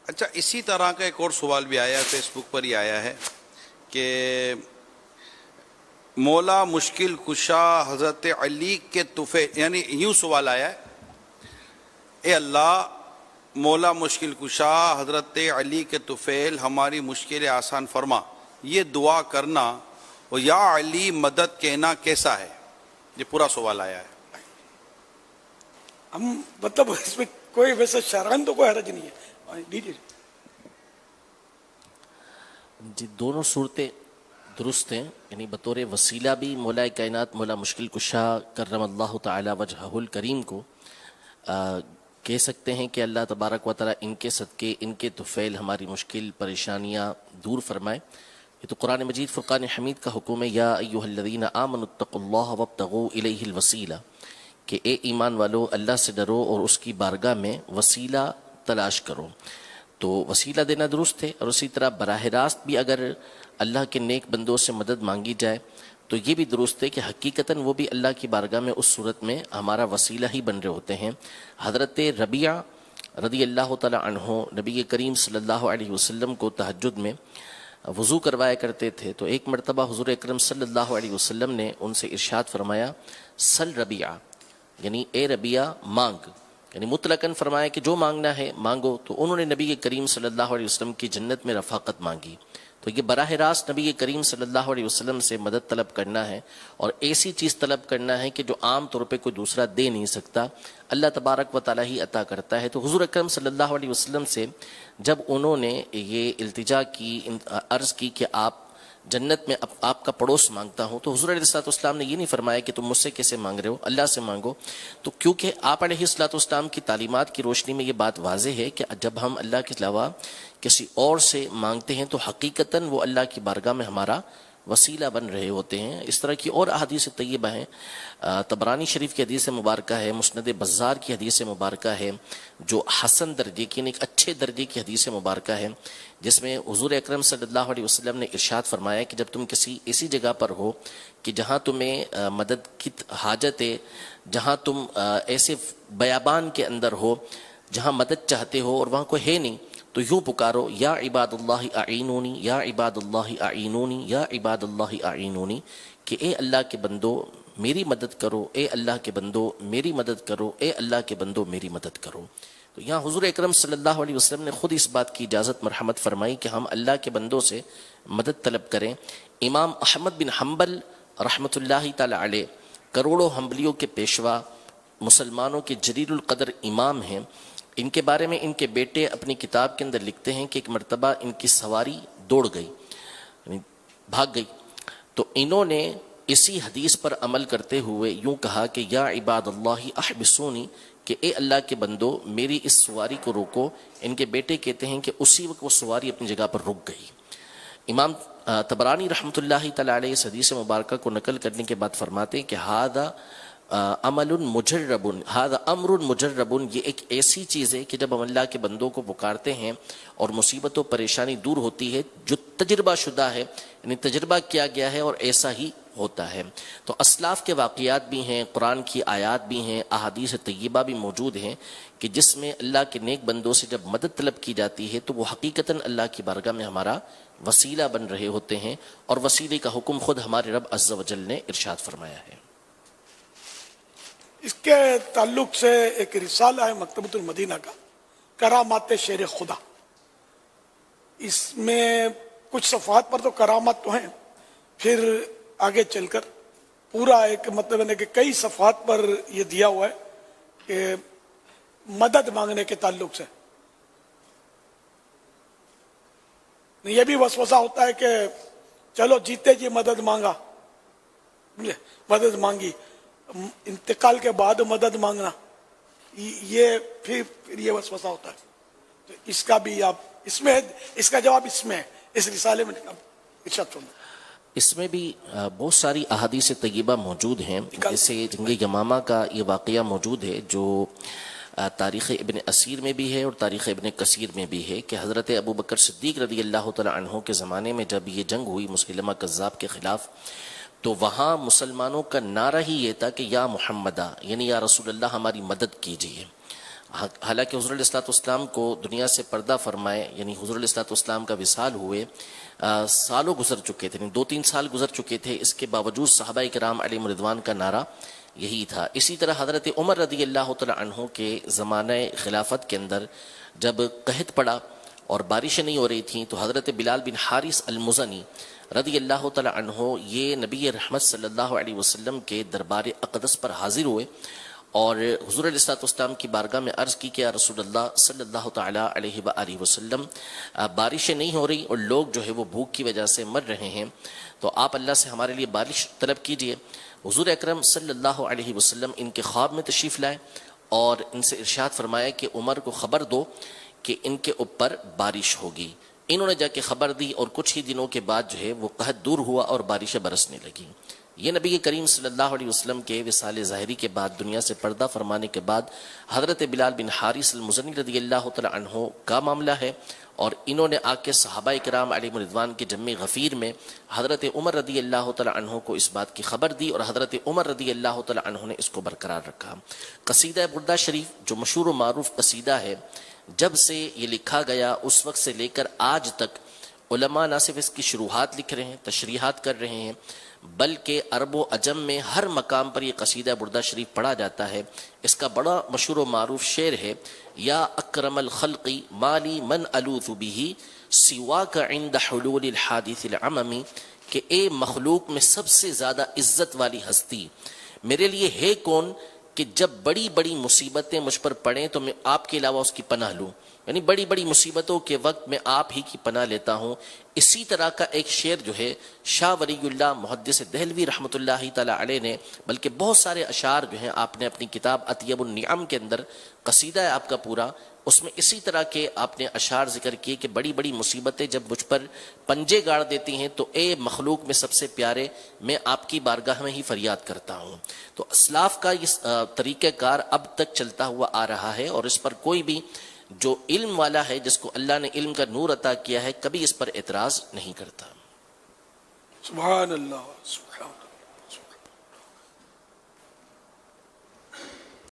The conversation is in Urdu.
اچھا، اسی طرح کا ایک اور سوال بھی آیا ہے، فیس بک پر ہی آیا ہے کہ مولا مشکل کشا حضرت علی کے تحفے، یعنی یوں سوال آیا ہے، اے اللہ مولا مشکل کشا حضرت علی کے طفیل ہماری مشکل آسان فرما، یہ دعا کرنا اور یا علی مدد کہنا کیسا ہے؟ یہ پورا سوال آیا ہے۔ ہم مطلب اس میں کوئی ویسا شرعن تو کوئی حرج نہیں ہے، دیجیے۔ جی دونوں صورتیں درست ہیں، یعنی بطور وسیلہ بھی مولا کائنات مولا مشکل کشا کرم اللہ تعالی وجہہ الکریم کو کہہ سکتے ہیں کہ اللہ تبارک و تعالی ان کے صدقے ان کے طفیل ہماری مشکل پریشانیاں دور فرمائے۔ یہ تو قرآن مجید فرقان حمید کا حکم ہے، یا ایھا الذین آمنوا اتقوا اللہ وابتغوا الیہ الوسیلہ، کہ اے ایمان والو اللہ سے ڈرو اور اس کی بارگاہ میں وسیلہ تلاش کرو۔ تو وسیلہ دینا درست ہے، اور اسی طرح براہ راست بھی اگر اللہ کے نیک بندوں سے مدد مانگی جائے تو یہ بھی درست ہے کہ حقیقتاً وہ بھی اللہ کی بارگاہ میں اس صورت میں ہمارا وسیلہ ہی بن رہے ہوتے ہیں۔ حضرت ربیعہ رضی اللہ تعالی عنہ نبی کریم صلی اللہ علیہ وسلم کو تہجد میں وضو کروایا کرتے تھے، تو ایک مرتبہ حضور اکرم صلی اللہ علیہ وسلم نے ان سے ارشاد فرمایا، سل ربیعہ، یعنی اے ربیعہ مانگ، یعنی مطلقاً فرمایا کہ جو مانگنا ہے مانگو۔ تو انہوں نے نبی کریم صلی اللہ علیہ وسلم کی جنت میں رفاقت مانگی۔ تو یہ براہ راست نبی کریم صلی اللہ علیہ وسلم سے مدد طلب کرنا ہے، اور ایسی چیز طلب کرنا ہے کہ جو عام طور پہ کوئی دوسرا دے نہیں سکتا، اللہ تبارک و تعالیٰ ہی عطا کرتا ہے۔ تو حضور اکرم صلی اللہ علیہ وسلم سے جب انہوں نے یہ التجا کی، عرض کی کہ آپ جنت میں آپ کا پڑوس مانگتا ہوں، تو حضور علیہ الصلوۃ والسلام نے یہ نہیں فرمایا کہ تم مجھ سے کیسے مانگ رہے ہو، اللہ سے مانگو۔ تو کیونکہ آپ علیہ الصلوۃ والسلام کی تعلیمات کی روشنی میں یہ بات واضح ہے کہ جب ہم اللہ کے علاوہ کسی اور سے مانگتے ہیں تو حقیقتاً وہ اللہ کی بارگاہ میں ہمارا وسیلہ بن رہے ہوتے ہیں۔ اس طرح کی اور احادیث طیبہ ہیں، طبرانی شریف کی حدیث مبارکہ ہے، مسند بزار کی حدیث مبارکہ ہے، جو حسن درجے کی، یعنی ایک اچھے درجے کی حدیث مبارکہ ہے، جس میں حضور اکرم صلی اللہ علیہ وسلم نے ارشاد فرمایا کہ جب تم کسی ایسی جگہ پر ہو کہ جہاں تمہیں مدد کی حاجت ہے، جہاں تم ایسے بیابان کے اندر ہو جہاں مدد چاہتے ہو اور وہاں کوئی ہے نہیں، تو یوں پکارو، یا عباد اللہ اعینونی، یا عباد اللہ اعینونی، یا عباد اللہ اعینونی، کہ اے اللہ کے بندو میری مدد کرو، اے اللہ کے بندو میری مدد کرو، اے اللہ کے بندو میری مدد کرو۔ تو یہاں حضور اکرم صلی اللہ علیہ وسلم نے خود اس بات کی اجازت مرحمت فرمائی کہ ہم اللہ کے بندوں سے مدد طلب کریں۔ امام احمد بن حنبل رحمۃ اللہ تعالی علیہ کروڑوں حنبلیوں کے پیشوا، مسلمانوں کے جلیل القدر امام ہیں، ان کے بارے میں ان کے بیٹے اپنی کتاب کے اندر لکھتے ہیں کہ ایک مرتبہ ان کی سواری دوڑ گئی، یعنی بھاگ گئی، تو انہوں نے اسی حدیث پر عمل کرتے ہوئے یوں کہا کہ یا عباد اللہ احبسونی، کہ اے اللہ کے بندو میری اس سواری کو روکو۔ ان کے بیٹے کہتے ہیں کہ اسی وقت وہ سواری اپنی جگہ پر رک گئی۔ امام طبرانی رحمۃ اللہ تعالی علیہ اس حدیث مبارکہ کو نقل کرنے کے بعد فرماتے ہیں کہ ھذا عمل مجرب، ھذا امر مجرب، یہ ایک ایسی چیز ہے کہ جب ہم اللہ کے بندوں کو پکارتے ہیں اور مصیبت و پریشانی دور ہوتی ہے، جو تجربہ شدہ ہے، یعنی تجربہ کیا گیا ہے اور ایسا ہی ہوتا ہے۔ تو اسلاف کے واقعات بھی ہیں، قرآن کی آیات بھی ہیں، احادیث طیبہ بھی موجود ہیں کہ جس میں اللہ کے نیک بندوں سے جب مدد طلب کی جاتی ہے تو وہ حقیقتاً اللہ کی بارگاہ میں ہمارا وسیلہ بن رہے ہوتے ہیں، اور وسیلے کا حکم خود ہمارے رب عز و جل نے ارشاد فرمایا ہے۔ اس کے تعلق سے ایک رسالہ ہے مکتبۃ المدینہ کا، کرامات شیر خدا۔ اس میں کچھ صفحات پر تو کرامات تو ہیں، پھر آگے چل کر پورا ایک مطلب ہے کہ کئی صفحات پر یہ دیا ہوا ہے کہ مدد مانگنے کے تعلق سے۔ یہ بھی وسوسہ ہوتا ہے کہ چلو جیتے جی مدد مانگا، مدد مانگی، انتقال کے بعد مدد مانگنا، یہ پھر یہ وسوسہ ہوتا ہے۔ تو اس کا بھی آپ اس میں، اس کا جواب اس میں ہے، اس رسالے میں ارشاد فرمائیں۔ اس میں بھی بہت ساری احادیث طیبہ موجود ہیں، جیسے جنگ یمامہ کا یہ واقعہ موجود ہے جو تاریخ ابن اسیر میں بھی ہے اور تاریخ ابن کثیر میں بھی ہے کہ حضرت ابو بکر صدیق رضی اللہ تعالی عنہ کے زمانے میں جب یہ جنگ ہوئی مسیلمہ کذاب کے خلاف، تو وہاں مسلمانوں کا نعرہ ہی یہ تھا کہ یا محمدہ، یعنی یا رسول اللہ ہماری مدد کیجیے۔ حالانکہ حضور علیہ الصلوۃ والسلام کو دنیا سے پردہ فرمائے یعنی حضور علیہ الصلوۃ والسلام کا وصال ہوئے سالوں گزر چکے تھے، 2-3 سال گزر چکے تھے، اس کے باوجود صحابہ کرام علیہم رضوان کا نعرہ یہی تھا۔ اسی طرح حضرت عمر رضی اللہ تعالی عنہ کے زمانہ خلافت کے اندر جب قحط پڑا اور بارشیں نہیں ہو رہی تھیں تو حضرت بلال بن حارث المزنی رضی اللہ تعالی عنہ یہ نبی رحمت صلی اللہ علیہ وسلم کے دربار اقدس پر حاضر ہوئے اور حضور علیہ الصلوۃ والسلام کی بارگاہ میں عرض کی کہ یا رسول اللہ صلی اللہ تعالی علیہ وآلہ وسلم بارشیں نہیں ہو رہی اور لوگ جو ہے وہ بھوک کی وجہ سے مر رہے ہیں، تو آپ اللہ سے ہمارے لیے بارش طلب کیجئے۔ حضور اکرم صلی اللہ علیہ وسلم ان کے خواب میں تشریف لائے اور ان سے ارشاد فرمایا کہ عمر کو خبر دو کہ ان کے اوپر بارش ہوگی۔ انہوں نے جا کے خبر دی اور کچھ ہی دنوں کے بعد جو ہے وہ قحط دور ہوا اور بارشیں برسنے لگیں۔ یہ نبی کریم صلی اللہ علیہ وسلم کے وصال ظاہری کے بعد دنیا سے پردہ فرمانے کے بعد حضرت بلال بن حارث المزنی رضی اللہ تعالی عنہ کا معاملہ ہے، اور انہوں نے آ کے صحابہ کرام علیہم رضوان کے جمع غفیر میں حضرت عمر رضی اللہ تعالی عنہ کو اس بات کی خبر دی اور حضرت عمر رضی اللہ تعالی عنہ نے اس کو برقرار رکھا۔ قصیدہ بردہ شریف جو مشہور و معروف قصیدہ ہے، جب سے یہ لکھا گیا اس وقت سے لے کر آج تک علماء نہ صرف اس کی شروحات لکھ رہے ہیں، تشریحات کر رہے ہیں، بلکہ عرب و عجم میں ہر مقام پر یہ قصیدہ بردہ شریف پڑھا جاتا ہے۔ اس کا بڑا مشہور و معروف شعر ہے، یا اکرم الخلق مالی من الوذ به سواک عند حلول الحادث العممی، کہ اے مخلوق میں سب سے زیادہ عزت والی ہستی میرے لیے ہے کون کہ جب بڑی بڑی مصیبتیں مجھ پر پڑیں تو میں آپ کے علاوہ اس کی پناہ لوں، یعنی بڑی بڑی مصیبتوں کے وقت میں آپ ہی کی پناہ لیتا ہوں۔ اسی طرح کا ایک شعر جو ہے شاہ ولی اللہ محدث دہلوی رحمۃ اللہ تعالی علیہ نے، بلکہ بہت سارے اشعار جو ہیں آپ نے اپنی کتاب اطیب النعم کے اندر، قصیدہ ہے آپ کا پورا، اس میں اسی طرح کے آپ نے اشعار ذکر کیے کہ بڑی بڑی مصیبتیں جب مجھ پر پنجے گاڑ دیتی ہیں تو اے مخلوق میں سب سے پیارے میں آپ کی بارگاہ میں ہی فریاد کرتا ہوں۔ تو اسلاف کا یہ طریقہ کار اب تک چلتا ہوا آ رہا ہے، اور اس پر کوئی بھی جو علم والا ہے، جس کو اللہ نے علم کا نور عطا کیا ہے، کبھی اس پر اعتراض نہیں کرتا۔ سبحان اللہ، سبحان اللہ۔